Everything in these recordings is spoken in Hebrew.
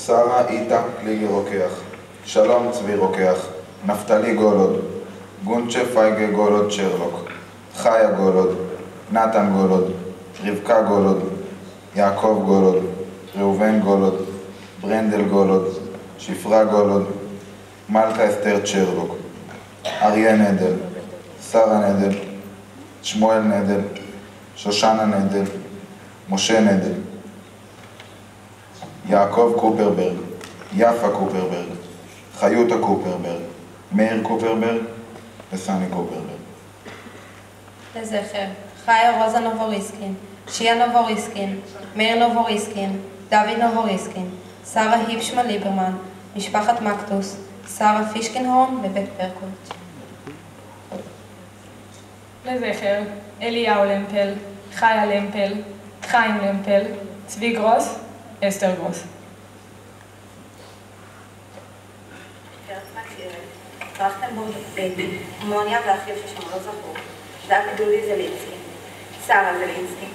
שרה איתה קליגי רוקח, שלום צבי רוקח, נפתלי גולוד, גונצ'ה פייגה גולוד שרלוק, חיה גולוד, נתן גולוד, רבקה גולוד, יעקב גולוד, ראובן גולוד, ברנדל גולוד, שפרה גולוד, מלכה אסתר צ'רלוק, אריה נדל, שרה נדל, שמואל נדל, שושנה נדל, משה נדל, יעקב קופרברג, יפה קופרברג, חיותה קופרברג, מאיר קופרברג וסני קופרברג. לזכר, חיה רוזה נובוריסקין, שיה נובוריסקין, מאיר נובוריסקין, דוד נובוריסקין, שרה היפשמן ליברמן, משפחת מקטוס, שרה פישקנהורן בבית פרקוט. לזכר, אליהו למפל, חיה למפל, חיים למפל, צבי גרוס, אסתר גרוס. טרכטנבורג בייבי, מוניה ואחיו ששם לא זכו, דוד דודי זלינסקי, שרה זלינסקי.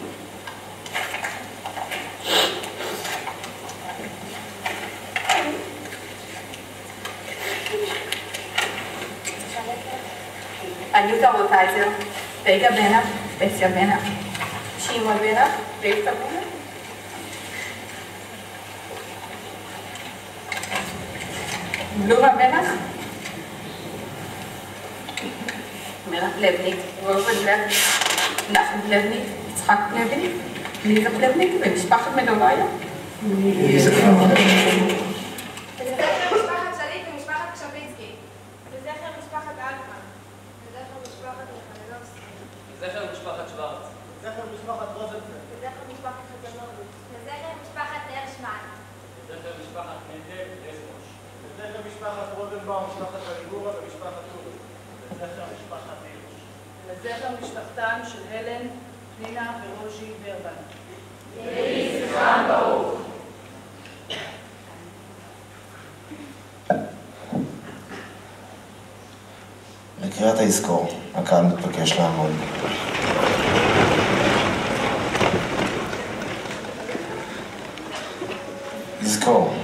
אניוטה רוטייזר, פייגה בנה, פסיה בנה, שמעון בנה, רבקה בנה. בלומה בנח, מירה פלבניק, רובן פלבניק, נחם פלבניק, יצחק פלבניק, ליזה פלבניק ומשפחת מדוביה. לזכר משפחת שליט ומשפחת קשביצקי. לזכר משפחת אלטמן. לזכר משפחת מיכלנובסקי. לזכר משפחת שוורץ. לזכר משפחת רוזנפלד. לזכר משפחת חזנוביץ'. לזכר משפחת הרשמן. לזכר משפחת מנדל וסמוש. לזכר משפחת רוזנבאום, משפחת בליגורה ומשפחת טורי. לזכר משפחת הירש. לזכר משפחתן של הלן, פנינה ורוז'י ברבן. יהי זכרם ברוך. לקריאת היזכור, הקהל מתבקש לעמוד. יזכור.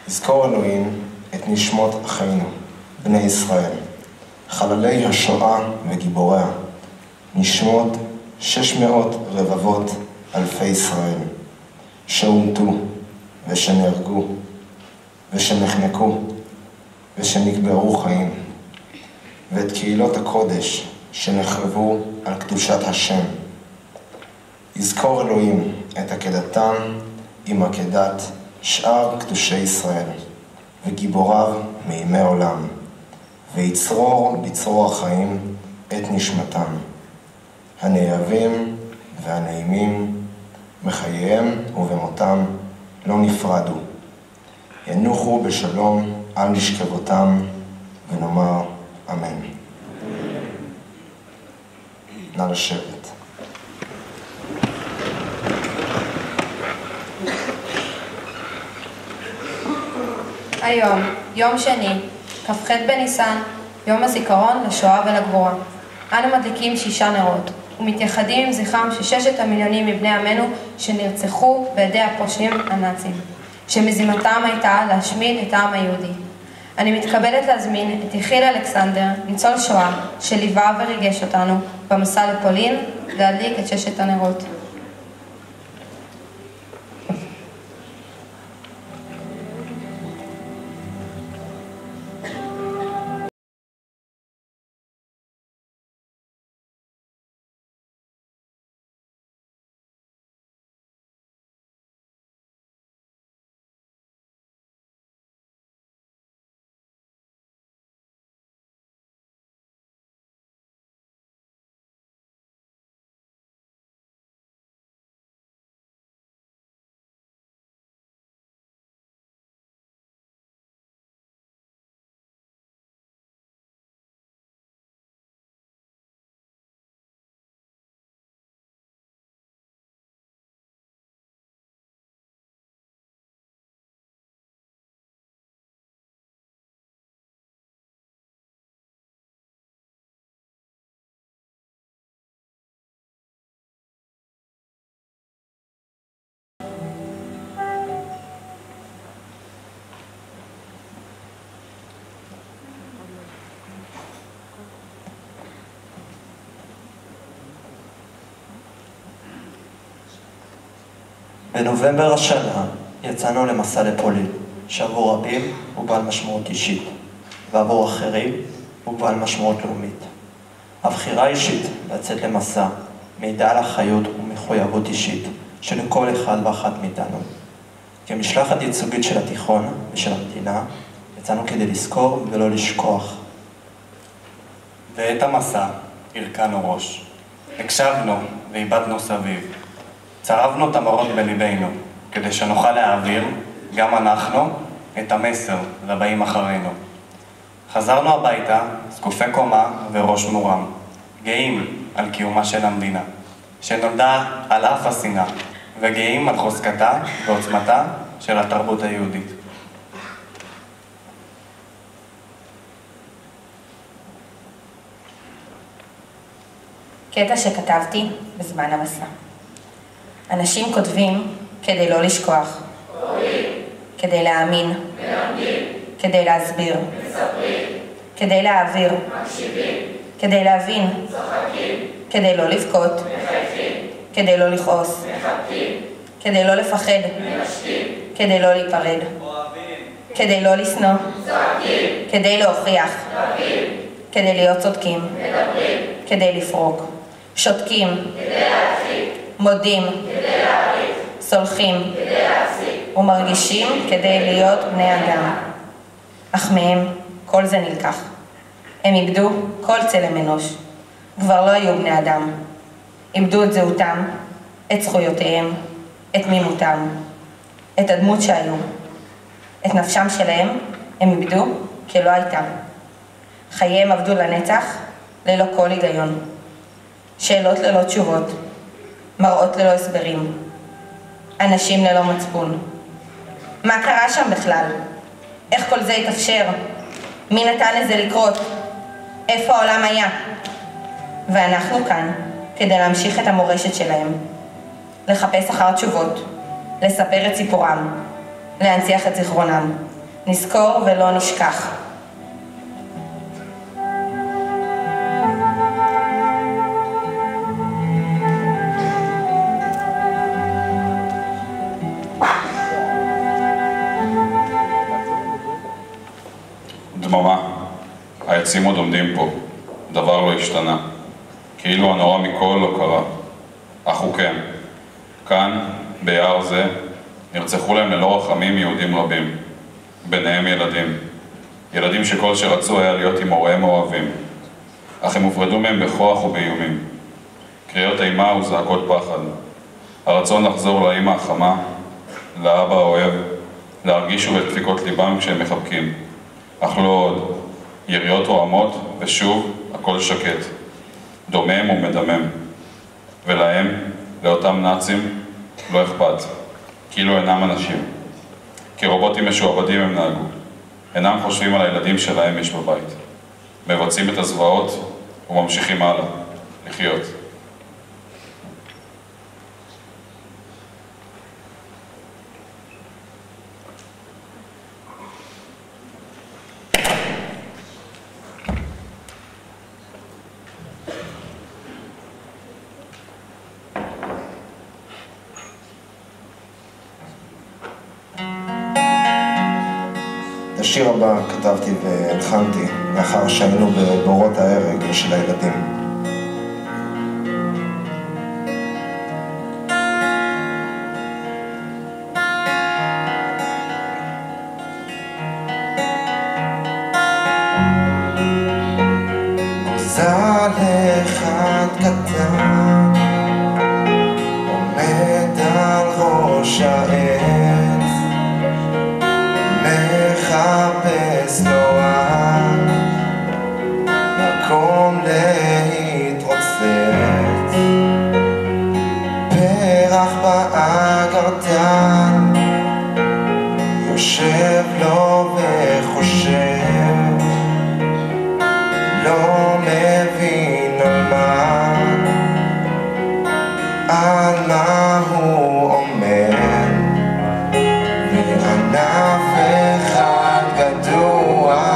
יזכור אלוהים את נשמות אחינו, בני ישראל, חללי השואה וגיבוריה, נשמות 600 רבבות אלפי ישראל, שהומתו ושנהרגו ושנחנקו ושנקברו חיים, ואת קהילות הקודש שנחרבו על קדושת השם. יזכור אלוהים את עקדתם עם עקדת שאר קדושי ישראל וגיבוריו מימי עולם, ויצרור בצרור החיים את נשמתם, הנאהבים והנעימים בחייהם ובמותם לא נפרדו. ינוחו בשלום על משכבותם, ונאמר אמן. נא לשבת. היום, יום שני, כ"ח בניסן, יום הזיכרון לשואה ולגבורה. אנו מדליקים 6 נרות, ומתייחדים עם זכרם של 6 המיליונים מבני עמנו שנרצחו בידי הפושעים הנאצים, שמזימתם הייתה להשמיד את העם היהודי. אני מתכבדת להזמין את יחיאל אלכסנדר, ניצול שואה, שליווה וריגש אותנו במסע לפולין, להדליק את 6 הנרות. בנובמבר השנה יצאנו למסע לפולין, שעבור רבים הוא בעל משמעות אישית, ועבור אחרים הוא בעל משמעות לאומית. הבחירה האישית לצאת למסע מעידה על אחריות ומחויבות אישית שלכל אחד ואחת מאיתנו. כמשלחת ייצוגית של התיכון ושל המדינה, יצאנו כדי לזכור ולא לשכוח. ואת המסע הרכנו ראש. הקשבנו ואיבדנו סביב. צרבנו את המראות בליבנו, כדי שנוכל להעביר, גם אנחנו, את המסר לבאים אחרינו. חזרנו הביתה, זקופי קומה וראש מורם, גאים על קיומה של המדינה, שנולדה על אף השנאה, וגאים על חוזקתה ועוצמתה של התרבות היהודית. קטע שכתבתי בזמן המסע. אנשים כותבים כדי לא לשכוח, כדי להאמין, כדי להסביר, כדי להעביר, כדי להבין, כדי לא לבכות, כדי לא לכעוס, כדי לא לפחד, כדי לא להיפרד, כדי לא לשנוא, כדי להוכיח, כדי להיות צודקים, כדי לפרוק, שותקים, מודים, סולחים ומרגישים כדי להיות בני אדם. אך מהם כל זה נלקח. הם איבדו כל צלם אנוש. כבר לא היו בני אדם. איבדו את זהותם, את זכויותיהם, את תמימותם, את הדמות שהיו. את נפשם שלהם הם איבדו כלא הייתה. חייהם עבדו לנצח ללא כל היגיון. שאלות ללא תשובות, מראות ללא הסברים, אנשים ללא מצפון. מה קרה שם בכלל? איך כל זה התאפשר? מי נתן לזה לקרות? איפה העולם היה? ואנחנו כאן כדי להמשיך את המורשת שלהם, לחפש אחר תשובות, לספר את סיפורם, להנציח את זיכרונם. נזכור ולא נשכח. דממה. העצים עוד עומדים פה. דבר לא השתנה. כאילו הנורא מכל לא קרה. אך הוא כן. כאן, ביער זה, נרצחו להם ללא רחמים יהודים רבים. ביניהם ילדים. ילדים שכל שרצו היה להיות עם הוריהם אוהבים. אך הם הופרדו מהם בכוח ובאיומים. קריאות אימה וזעקות פחד. הרצון לחזור לאמא החמה, לאבא האוהב, להרגיש שוב את דפיקות ליבם כשהם מחבקים. אך לא עוד. יריות רועמות, ושוב הכל שקט. דומם ומדמם. ולהם, לאותם נאצים, לא אכפת. כאילו אינם אנשים. כרובוטים משועבדים הם נהגו. אינם חושבים על הילדים שלהם יש בבית. מבצעים את הזוועות וממשיכים הלאה. לחיות. את השיר הבא כתבתי והלחנתי לאחר שהיינו בבורות ההרג של הילדים. גוזל אחד קטן עומד על ראש העץ, מחפש לו מקום להתרוצץ, פרח באגרטן יושב לו וחושב, לא מבין על מה הוא עומד, וענף אחד גדוע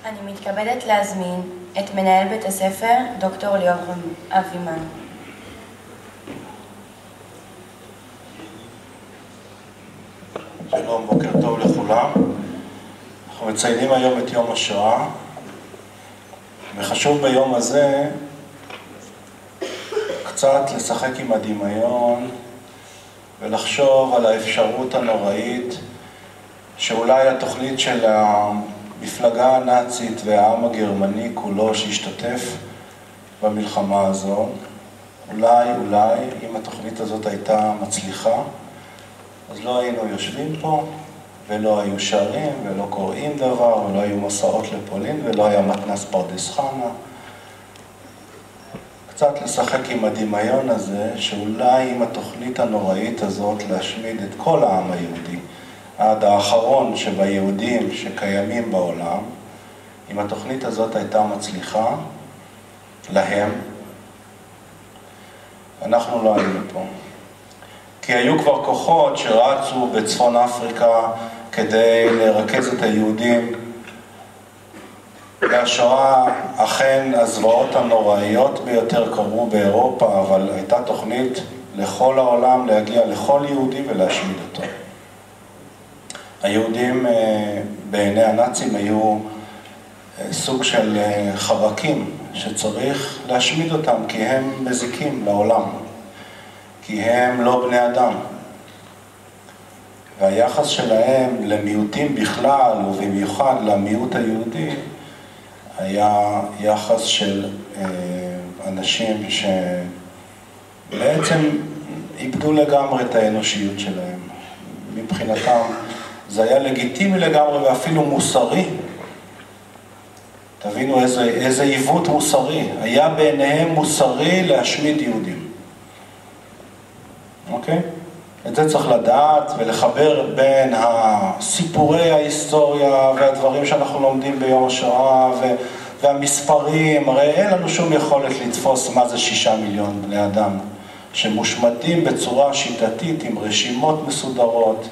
אני מתכבדת להזמין את מנהל בית הספר, דוקטור ליאור אבימן. שלום, בוקר טוב לכולם. אנחנו מציינים היום את יום השואה, וחשוב ביום הזה קצת לשחק עם הדמיון ולחשוב על האפשרות הנוראית שאולי התוכנית של המפלגה הנאצית והעם הגרמני כולו שהשתתף במלחמה הזו, אולי, אם התוכנית הזאת הייתה מצליחה, אז לא היינו יושבים פה, ולא היו שרים, ולא קוראים דבר, ולא היו מסעות לפולין, ולא היה מתנ"ס פרדס חנה. קצת לשחק עם הדמיון הזה, שאולי עם התוכנית הנוראית הזאת להשמיד את כל העם היהודי, עד האחרון שביהודים שקיימים בעולם, אם התוכנית הזאת הייתה מצליחה, להם, אנחנו לא היינו פה. כי היו כבר כוחות שרצו בצפון אפריקה כדי לרכז את היהודים. והשואה, אכן הזוועות הנוראיות ביותר קרו באירופה, אבל הייתה תוכנית לכל העולם להגיע לכל יהודי ולהשמיד אותו. היהודים בעיני הנאצים היו סוג של חרקים שצריך להשמיד אותם כי הם מזיקים לעולם. כי הם לא בני אדם. והיחס שלהם למיעוטים בכלל, ובמיוחד למיעוט היהודי, היה יחס של אנשים שבעצם איבדו לגמרי את האנושיות שלהם. מבחינתם זה היה לגיטימי לגמרי ואפילו מוסרי. תבינו איזה עיוות מוסרי. היה בעיניהם מוסרי להשמיד יהודים. אוקיי? את זה צריך לדעת ולחבר בין הסיפורי ההיסטוריה והדברים שאנחנו לומדים ביום השואה והמספרים. הרי אין לנו שום יכולת לתפוס מה זה 6 מיליון בני אדם שמושמדים בצורה שיטתית עם רשימות מסודרות.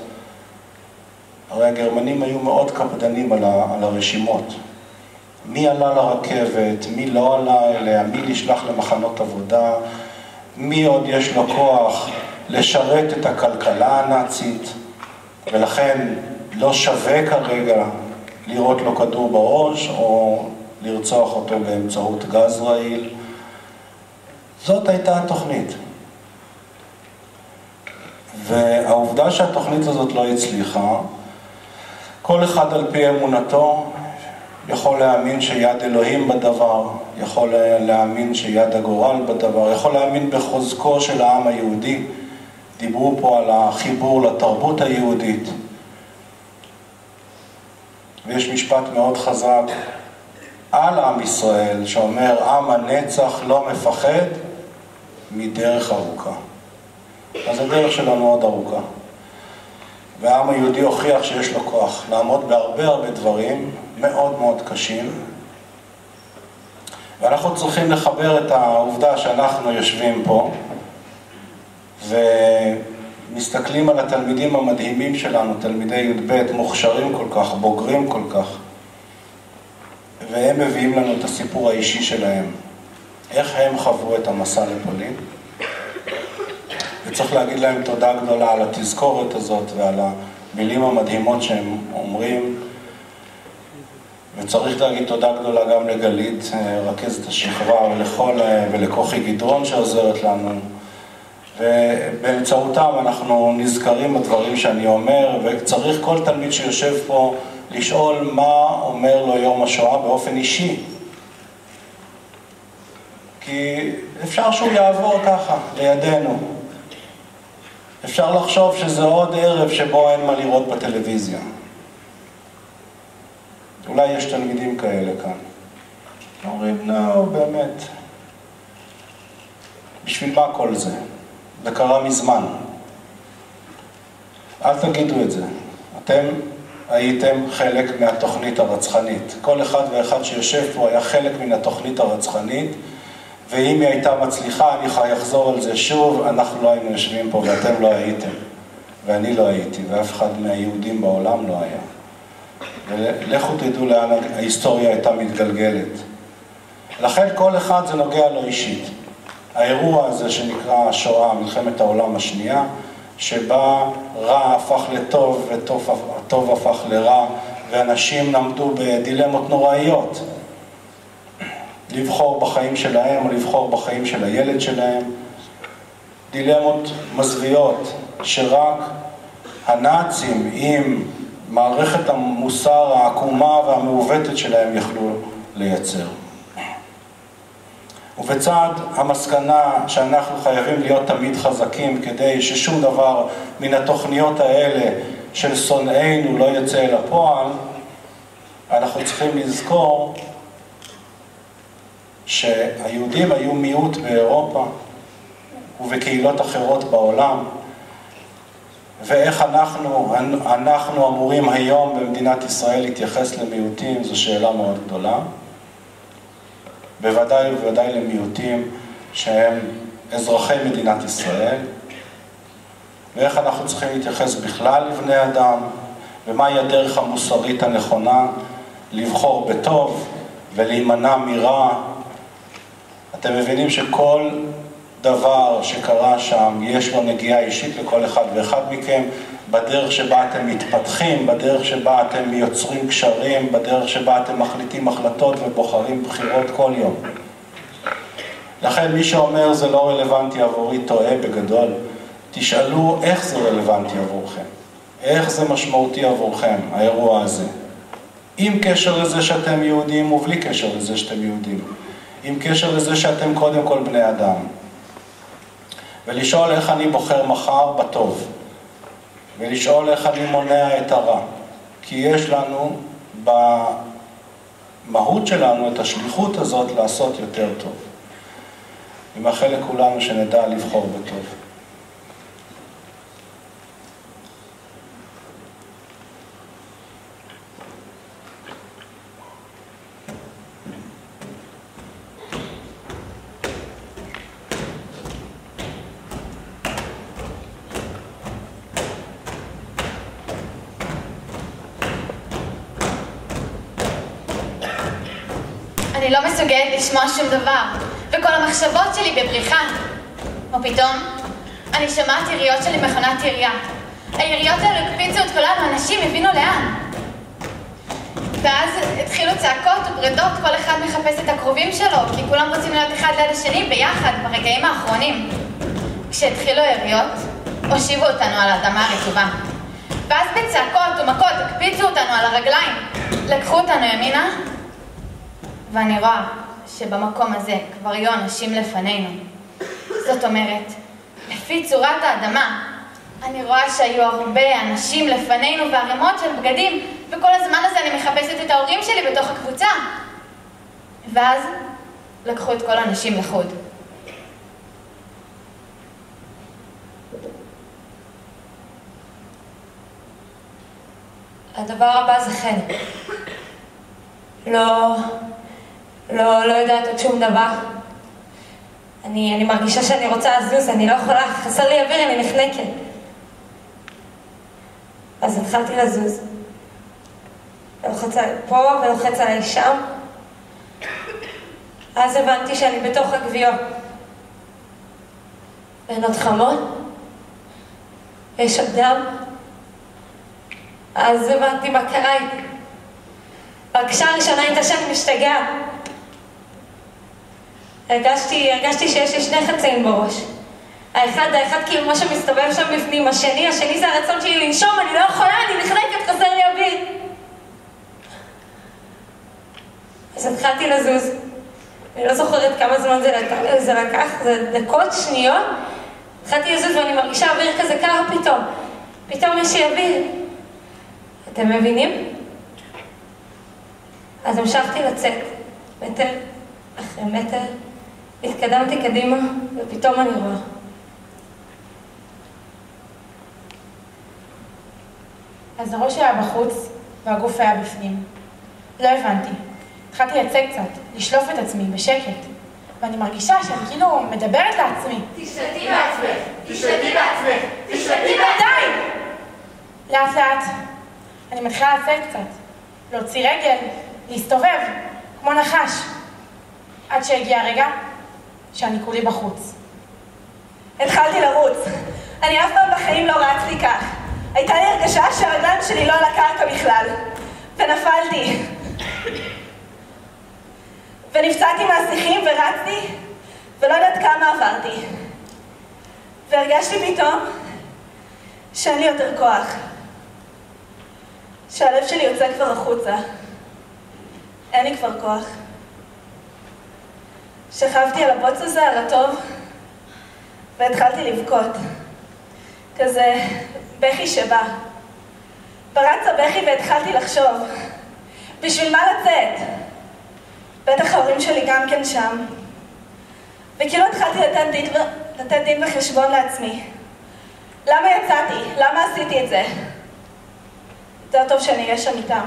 הרי הגרמנים היו מאוד קפדנים על הרשימות. מי עלה לרכבת, מי לא עלה אליה, מי נשלח למחנות עבודה, מי עוד יש לו כוח לשרת את הכלכלה הנאצית, ולכן לא שווה כרגע לראות לו כדור בראש או לרצוח אותו באמצעות גז רעיל. זאת הייתה התוכנית. והעובדה שהתוכנית הזאת לא הצליחה, כל אחד על פי אמונתו יכול להאמין שיד אלוהים בדבר, יכול להאמין שיד הגורל בדבר, יכול להאמין בחוזקו של העם היהודי. דיברו פה על החיבור לתרבות היהודית. ויש משפט מאוד חזק על עם ישראל שאומר, עם הנצח לא מפחד מדרך ארוכה. אז הדרך שלנו עוד ארוכה. והעם היהודי הוכיח שיש לו כוח לעמוד בהרבה דברים מאוד מאוד קשים. ואנחנו צריכים לחבר את העובדה שאנחנו יושבים פה ומסתכלים על התלמידים המדהימים שלנו, תלמידי י"ב, מוכשרים כל כך, בוגרים כל כך, והם מביאים לנו את הסיפור האישי שלהם. איך הם חוו את המסע לפולין. וצריך להגיד להם תודה גדולה על התזכורת הזאת ועל המילים המדהימות שהם אומרים. וצריך להגיד תודה גדולה גם לגלית, רכזת השכבה, ולכוכי גדרון שעוזרת לנו. ובאמצעותם אנחנו נזכרים בדברים שאני אומר, וצריך כל תלמיד שיושב פה לשאול מה אומר לו יום השואה באופן אישי. כי אפשר שהוא יעבור ככה, לידינו. אפשר לחשוב שזה עוד ערב שבו אין מה לראות בטלוויזיה. אולי יש תלמידים כאלה כאן. אומרים, לא, באמת. בשביל מה כל זה? זה קרה מזמן. אל תגידו את זה. אתם הייתם חלק מהתוכנית הרצחנית. כל אחד ואחד שיושב פה היה חלק מן התוכנית הרצחנית, ואם היא הייתה מצליחה, אני אחזור על זה שוב, אנחנו לא היינו יושבים פה ואתם לא הייתם. ואני לא הייתי, ואף אחד מהיהודים בעולם לא היה. ולכו תדעו לאן ההיסטוריה הייתה מתגלגלת. לכן כל אחד זה נוגע לו אישית. האירוע הזה שנקרא השואה, מלחמת העולם השנייה, שבה רע הפך לטוב וטוב הפך לרע, ואנשים נעמדו בדילמות נוראיות. לבחור בחיים שלהם או לבחור בחיים של הילד שלהם. דילמות מזוויעות שרק הנאצים עם מערכת המוסר העקומה והמעוותת שלהם יכלו לייצר. ובצד המסקנה שאנחנו חייבים להיות תמיד חזקים כדי ששום דבר מן התוכניות האלה של שונאינו לא יצא אל הפועל, אנחנו צריכים לזכור שהיהודים היו מיעוט באירופה ובקהילות אחרות בעולם, ואיך אנחנו אמורים היום במדינת ישראל להתייחס למיעוטים, זו שאלה מאוד גדולה. בוודאי ובוודאי למיעוטים שהם אזרחי מדינת ישראל, ואיך אנחנו צריכים להתייחס בכלל לבני אדם, ומהי הדרך המוסרית הנכונה לבחור בטוב ולהימנע מרע. אתם מבינים שכל דבר שקרה שם יש לו נגיעה אישית לכל אחד ואחד מכם, בדרך שבה אתם מתפתחים, בדרך שבה אתם יוצרים קשרים, בדרך שבה אתם מחליטים החלטות ובוחרים בחירות כל יום. לכן מי שאומר זה לא רלוונטי עבורי טועה בגדול. תשאלו איך זה רלוונטי עבורכם, איך זה משמעותי עבורכם האירוע הזה, עם קשר לזה שאתם יהודים ובלי קשר לזה שאתם יהודים, עם קשר לזה שאתם קודם כל בני אדם, ולשאול איך אני בוחר מחר בטוב, ולשאול איך אני מונע את הרע, כי יש לנו במהות שלנו את השליחות הזאת לעשות יותר טוב. אני מאחל לכולנו שנדע לבחור בטוב. אני לא מסוגלת לשמוע שום דבר, וכל המחשבות שלי בבריחה. ופתאום, אני שמעת יריות שלי מכונת ירייה. היריות האלו הקפיצו את כולנו, אנשים הבינו לאן. ואז התחילו צעקות וברדות, כל אחד מחפש את הקרובים שלו, כי כולם רוצים להיות אחד ליד השני ביחד ברגעים האחרונים. כשהתחילו היריות, הושיבו אותנו על האדמה הרטובה. ואז בצעקות ומכות הקפיצו אותנו על הרגליים, לקחו אותנו ימינה, ואני רואה שבמקום הזה כבר היו אנשים לפנינו. זאת אומרת, לפי צורת האדמה, אני רואה שהיו הרבה אנשים לפנינו וערימות של בגדים, וכל הזמן הזה אני מחפשת את ההורים שלי בתוך הקבוצה. ואז לקחו את כל האנשים לחוד. הדבר הבא זה חן. לא יודעת עוד שום דבר. אני מרגישה שאני רוצה לזוז, אני לא יכולה, חסר לי אוויר, אני נחנקת. אז התחלתי לזוז. ללחץ עליי פה וללחץ עליי שם. אז הבנתי שאני בתוך הגוויות. אין עוד חמות. יש עוד דם. אז הבנתי מה קרה איתי. ההרגשה הראשונה הייתה שאני משתגעת. הרגשתי שיש לי שני חצאים בראש. האחד כאילו מה שמסתובב שם בפנים, השני זה הרצון שלי לנשום, אני לא יכולה, אני נחנקת, חסר לי אוויר. אז התחלתי לזוז. אני לא זוכרת כמה זמן זה לקח, זה דקות, שניות. התחלתי לזוז ואני מרגישה אוויר כזה קר פתאום. פתאום יש לי אוויר. אתם מבינים? אז המשכתי לצאת, מטר אחרי מטר, התקדמתי קדימה, ופתאום אני רואה. אז הראש היה בחוץ, והגוף היה בפנים. לא הבנתי. התחלתי לצאת קצת, לשלוף את עצמי בשקט, ואני מרגישה שאני כאילו מדברת לעצמי. תשלטי בעצמך, תשלטי בעצמך, תשלטי בעצמך. לאט לאט, אני מתחילה לצאת קצת. להוציא רגל, להסתובב, כמו נחש. עד שהגיע הרגע שאני כולי בחוץ. התחלתי לרוץ. אני אף פעם בחיים לא רצתי כך. הייתה לי הרגשה שהרגליים שלי לא על הקרקע בכלל. ונפלתי. ונפצעתי מהשיחים ורצתי, ולא יודעת כמה עברתי. והרגשתי פתאום שאין לי יותר כוח. שהלב שלי יוצא כבר החוצה. אין לי כבר כוח. שכבתי על הבוץ הזה, על הטוב, והתחלתי לבכות. כזה בכי שבא. פרץ הבכי והתחלתי לחשוב, בשביל מה לצאת? בטח ההורים שלי גם כן שם. וכאילו התחלתי לתת דין וחשבון לעצמי. למה יצאתי? למה עשיתי את זה? יותר טוב שאני אהיה שם איתם.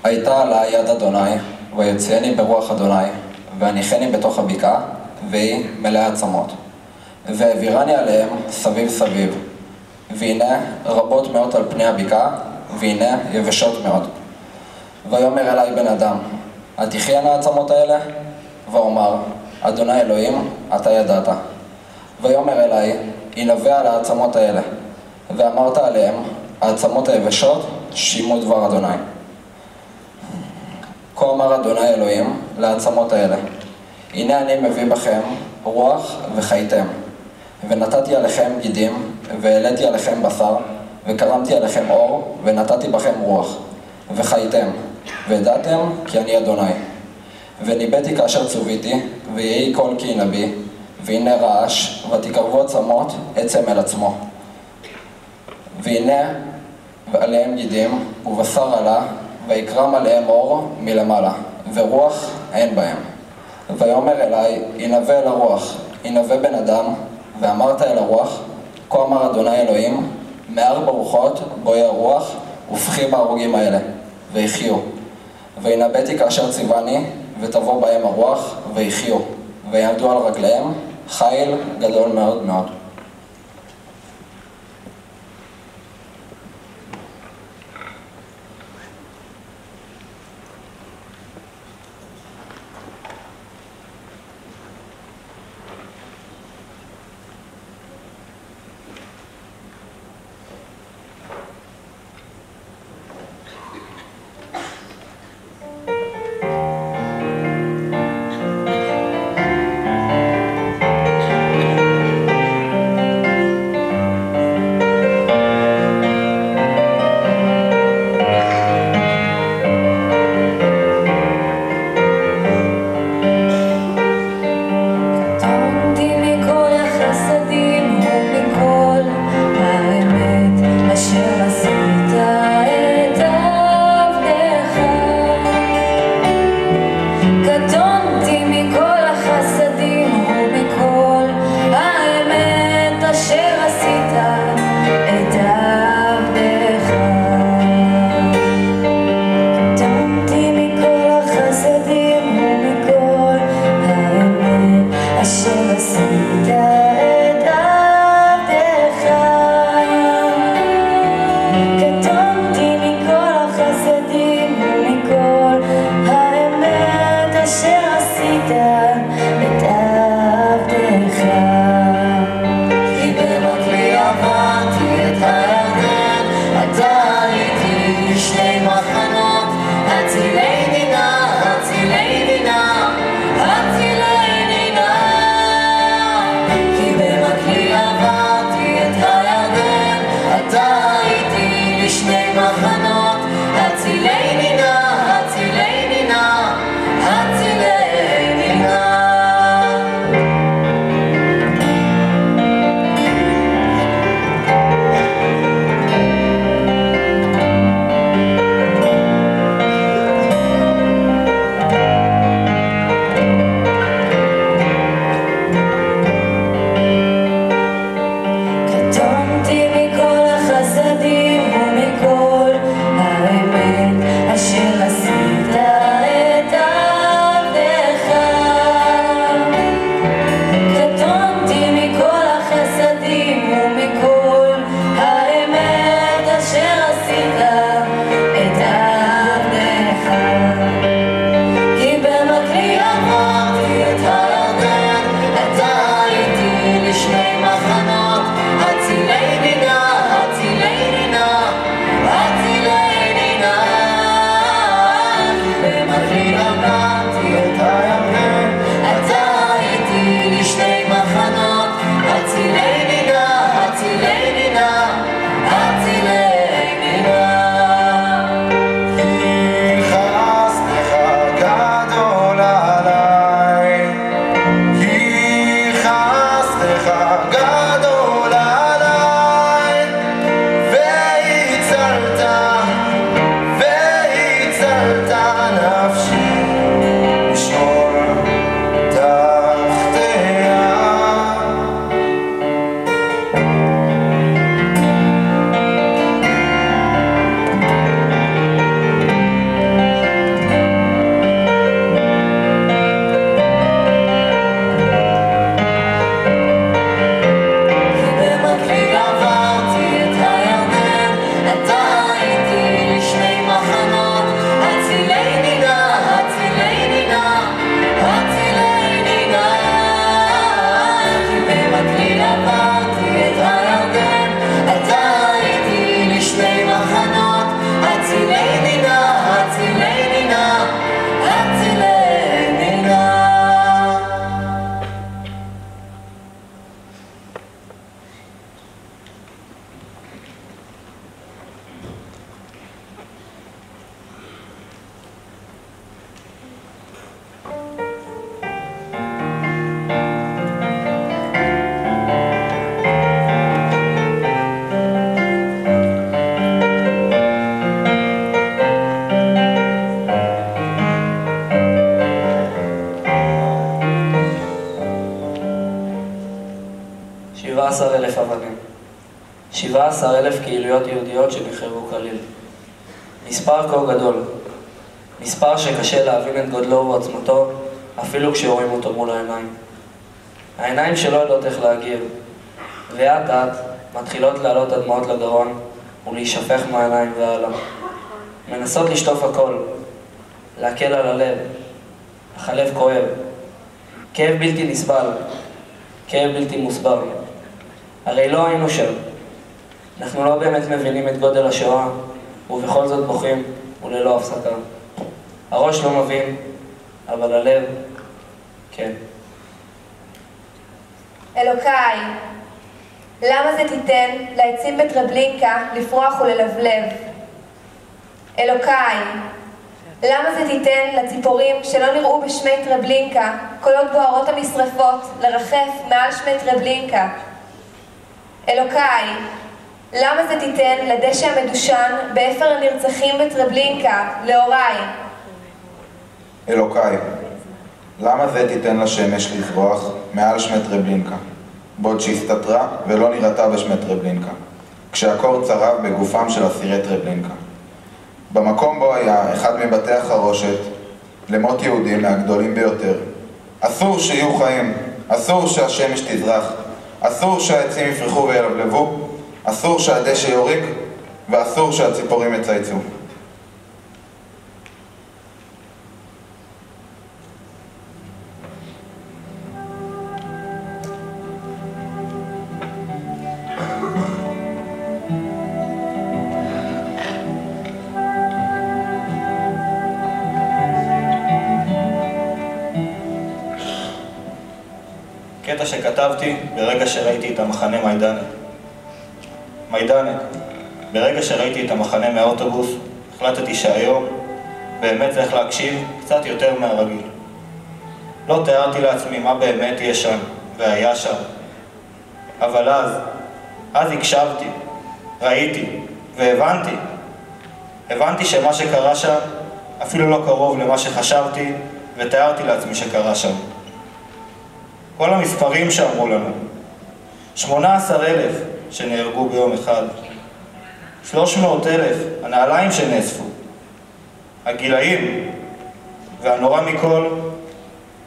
הייתה עלי יד אדוני, ויוציאני ברוח אדוני, והניחני בתוך הבקעה, והיא מלאה עצמות. והעבירני עליהם סביב סביב. והנה רבות מאוד על פני הבקעה, והנה יבשות מאוד. ויאמר אלי בן אדם, התחיינה העצמות האלה? ואומר, אדוני אלוהים, אתה ידעת. ויאמר אלי, ינבא על העצמות האלה. ואמרת עליהם, העצמות היבשות, שימו דבר אדוני. כה אמר אדוני אלוהים לעצמות האלה, הנה אני מביא בכם רוח וחייתם, ונתתי עליכם גידים, והעליתי עליכם בשר, וקרמתי עליכם אור, ונתתי בכם רוח, וחייתם, וידעתם כי אני אדוני. וניבאתי כאשר צוויתי, ויהי קול כי ינביא, והנה רעש, ותקרבו עצמות עצם אל עצמו. והנה עליהם גידים, ובשר עלה, ויקרם עליהם אור מלמעלה, ורוח אין בהם. ויאמר אלי, ינבא אל הרוח, ינבא בן אדם, ואמרת אל הרוח, כה אמר אדוני אלוהים, מארבע רוחות בואי הרוח, ופחי בהרוגים האלה, ויחיו. וינבאתי כאשר ציווני, ותבוא בהם הרוח, ויחיו, ויעמדו על רגליהם, חיל גדול מאוד מאוד. 17,000 אבנים. 17,000 קהילויות יהודיות שנחרבו כליל. מספר כה גדול. מספר שקשה להבין את גודלו ועוצמתו, אפילו כשרואים אותו מול העיניים. העיניים שלא יודעות איך להגיב, ואט אט מתחילות לעלות הדמעות לגרון ולהישפך מהעיניים והלאה. מנסות לשטוף הכל, להקל על הלב, אך הלב כואב. כאב בלתי נסבל, כאב בלתי מוסבר. הרי לא היינו שם. אנחנו לא באמת מבינים את גודל השואה, ובכל זאת בוכים וללא הפסקה. הראש לא מבין, אבל הלב, כן. אלוקיי, למה זה תיתן לעצים בטרבלינקה לפרוח וללבלב? אלוקיי, למה זה תיתן לציפורים שלא נראו בשמי טרבלינקה, קולות בוערות המשרפות, לרחף מעל שמי טרבלינקה? אלוקיי, למה זה תיתן לדשא המדושן באפר הנרצחים בטרבלינקה, להוריי? אלוקיי, למה זה תיתן לשמש לזרוח מעל שמי טרבלינקה, בעוד שהסתתרה ולא נראתה בשמי טרבלינקה, כשהקור צרב בגופם של אסירי טרבלינקה. במקום בו היה אחד מבתי החרושת למות יהודים מהגדולים ביותר. אסור שיהיו חיים, אסור שהשמש תזרח, אסור שהעצים יפרחו וילבלבו, אסור שהדשא יוריק, ואסור שהציפורים יצייצו. קטע שכתבתי ברגע שראיתי את המחנה מיידנק. ברגע שראיתי את המחנה מהאוטובוס, החלטתי שהיום באמת צריך להקשיב קצת יותר מהרגיל. לא תיארתי לעצמי מה באמת יהיה שם והיה שם. אבל אז הקשבתי, ראיתי והבנתי. הבנתי שמה שקרה שם אפילו לא קרוב למה שחשבתי ותיארתי לעצמי שקרה שם. כל המספרים שאמרו לנו, 18,000 שנהרגו ביום אחד, 300,000 הנעליים שנאספו, הגילאים, והנורא מכל,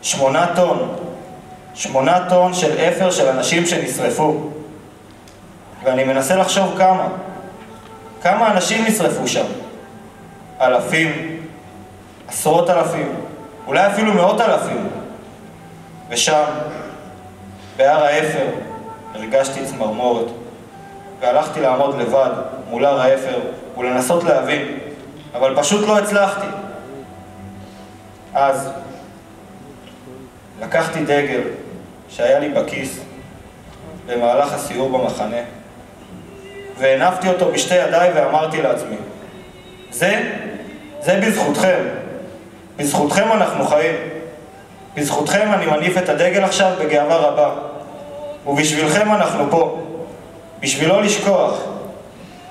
8 טון של אפר של אנשים שנשרפו. ואני מנסה לחשוב כמה אנשים נשרפו שם. אלפים, עשרות אלפים, אולי אפילו מאות אלפים. ושם, בהר האפר, הרגשתי צמרמורת, והלכתי לעמוד לבד מול הר האפר ולנסות להבין, אבל פשוט לא הצלחתי. אז לקחתי דגל שהיה לי בכיס במהלך הסיור במחנה, והנפתי אותו בשתי ידיי ואמרתי לעצמי, זה בזכותכם. בזכותכם אנחנו חיים. בזכותכם אני מניף את הדגל עכשיו בגאווה רבה. ובשבילכם אנחנו פה. בשביל לא לשכוח.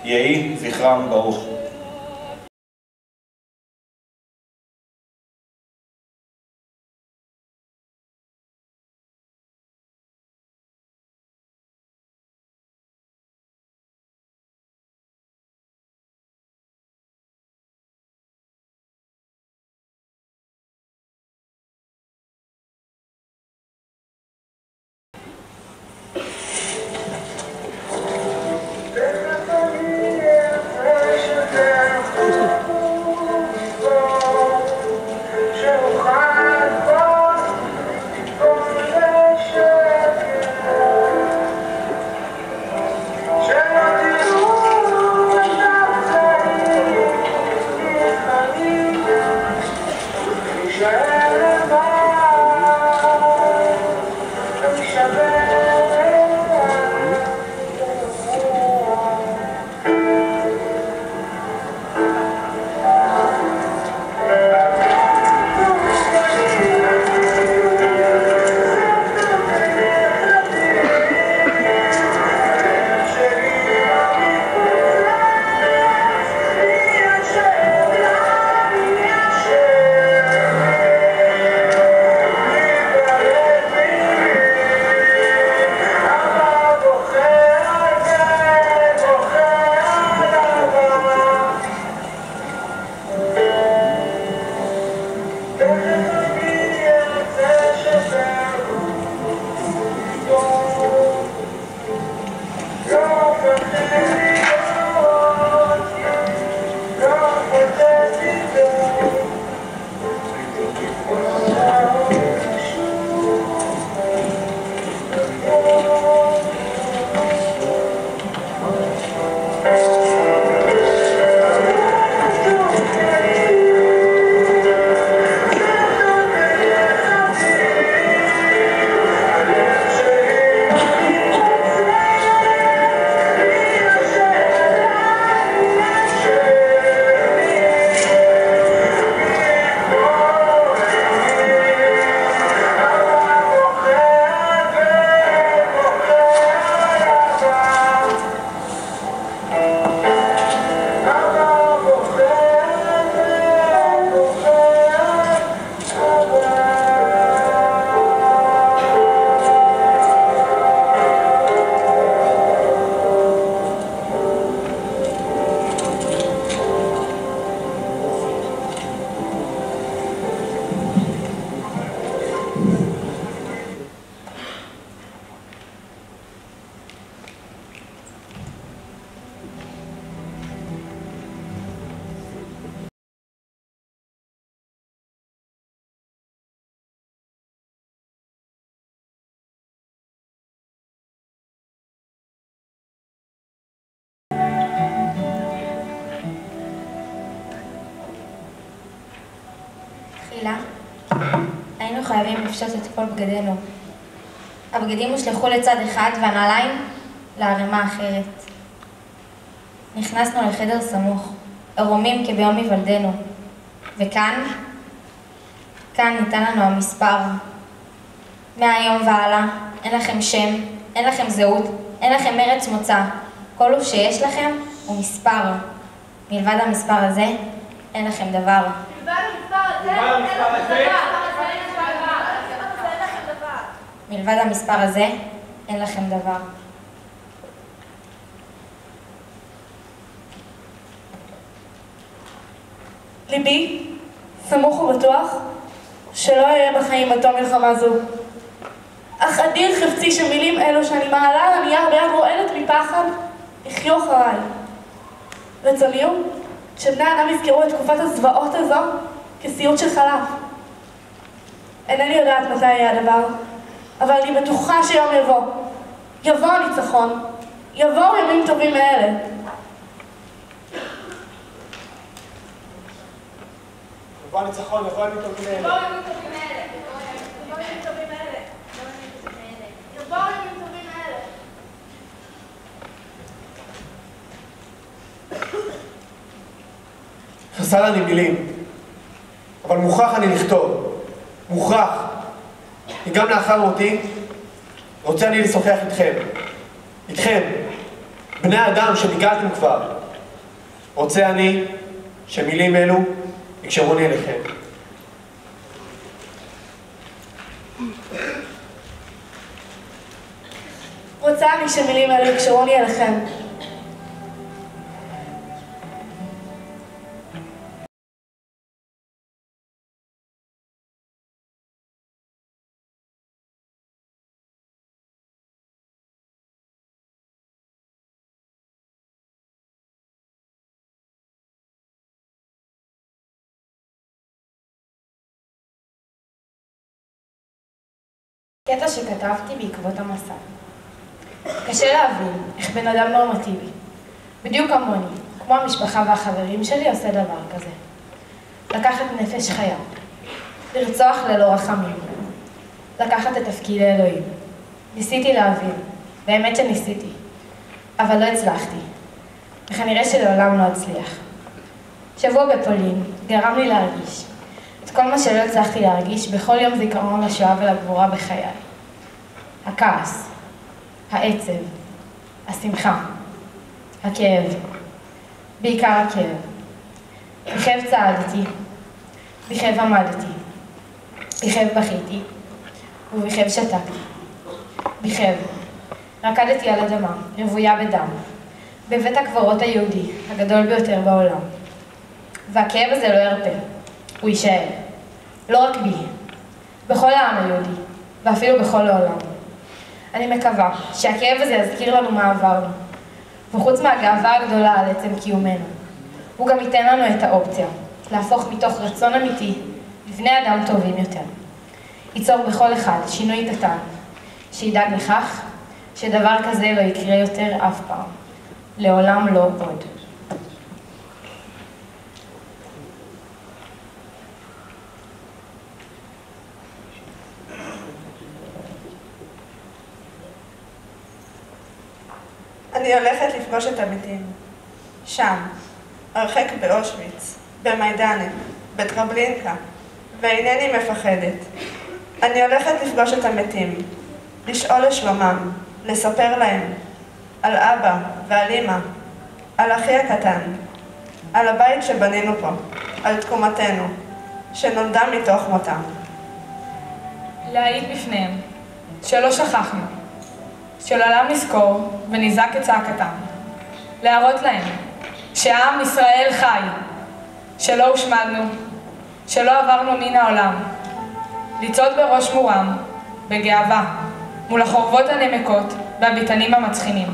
יהי זכרם ברוך. תחילה, היינו חייבים לפשוט את כל בגדינו. הבגדים הושלכו לצד אחד והנעליים לערימה אחרת. נכנסנו לחדר סמוך, ערומים כביום היוולדנו, וכאן ניתן לנו המספר. מהיום והלאה, אין לכם שם, אין לכם זהות, אין לכם ארץ מוצא. כל הוא שיש לכם הוא מספר. מלבד המספר הזה, אין לכם דבר. מלבד המספר הזה, אין לכם דבר. ליבי, סמוך ובטוח, שלא יהיה בחיים עד תום מלחמה זו. אך אדיר חפצי שמילים אלו שאני מעלה על הנייר ביד רועדת מפחד, יחיו אחריי. רצוני הוא שבני האדם יזכרו את תקופת הזוועות הזו כסיוט שחלף. אינני יודעת מתי יהיה הדבר, אבל אני בטוחה שיום יבוא. יבוא הניצחון. יבואו ימים טובים מאלה. יבוא הניצחון, יבוא ימים טובים מאלה. יבואו ימים טובים מאלה. יבואו ימים טובים מאלה. יבואו ימים טובים מאלה. חסר אני מילים, אבל מוכרח אני לכתוב. מוכרח. כי גם לאחר מותי, רוצה אני לשוחח איתכם. איתכם, בני האדם שניגלתם כבר. רוצה אני שמילים אלו יקשרוני אליכם. רוצה אני שמילים אלו יקשרוני אליכם. קטע שכתבתי בעקבות המסע. קשה להבין איך בן אדם נורמטיבי, בדיוק כמוני, כמו המשפחה והחברים שלי, עושה דבר כזה. לקחת נפש חיה, לרצוח ללא רחמים, לקחת את תפקיד האלוהים. ניסיתי להבין, באמת שניסיתי, אבל לא הצלחתי, וכנראה שלעולם לא אצליח. שבוע בפולין גרם לי להרגיש את כל מה שלא הצלחתי להרגיש בכל יום זיכרון לשואה ולגבורה בחיי. הכעס, העצב, השמחה, הכאב, בעיקר הכאב. בכאב צעדתי, בכאב עמדתי, בכאב בכיתי, ובכאב שתקתי. בכאב רקדתי על אדמה, רוויה בדם, בבית הקברות היהודי, הגדול ביותר בעולם. והכאב הזה לא ירפה. הוא יישאר. לא רק בי, בכל העם היהודי, ואפילו בכל העולם. אני מקווה שהכאב הזה יזכיר לנו מה עברנו, וחוץ מהגאווה הגדולה על עצם קיומנו, הוא גם ייתן לנו את האופציה להפוך מתוך רצון אמיתי לבני אדם טובים יותר. ייצור בכל אחד שינוי קטן, שידאג לכך שדבר כזה לא יקרה יותר אף פעם. לעולם לא עוד. אני הולכת לפגוש את המתים. שם, הרחק באושוויץ, במיידנה, בטרבלינקה, ואינני מפחדת. אני הולכת לפגוש את המתים, לשאול לשלומם, לספר להם, על אבא ועל אמא, על אחי הקטן, על הבית שבנינו פה, על תקומתנו, שנולדה מתוך מותם. להעיד בפניהם שלא שכחנו, שלעולם נזכור ונזעק את צעקתם, להראות להם שעם ישראל חי, שלא הושמדנו, שלא עברנו מן העולם, לצעוד בראש מורם, בגאווה, מול החורבות הנמקות והביטנים המצחינים.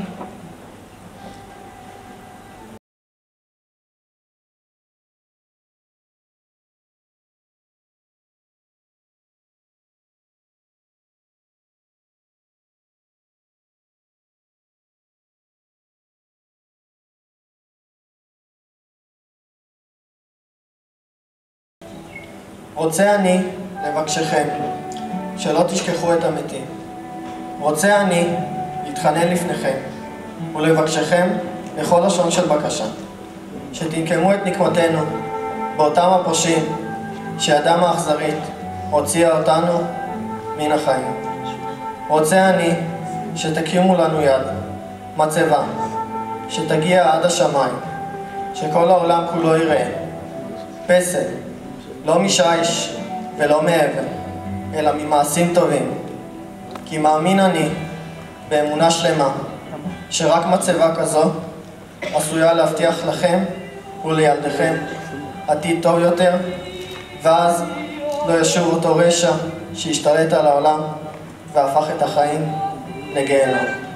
רוצה אני לבקשכם שלא תשכחו את המתים. רוצה אני להתחנן לפניכם ולבקשכם בכל לשון של בקשה, שתנקמו את נקמתנו באותם הפושעים שידם האכזרית הוציאה אותנו מן החיים. רוצה אני שתקימו לנו יד, מצבה, שתגיע עד השמיים, שכל העולם כולו יראה, פסל, לא משיש ולא מעבר, אלא ממעשים טובים. כי מאמין אני באמונה שלמה שרק מצבה כזו עשויה להבטיח לכם ולילדיכם עתיד טוב יותר, ואז לא ישוב אותו רשע שהשתלט על העולם והפך את החיים לגיהנום.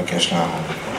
מבקש לעמוד.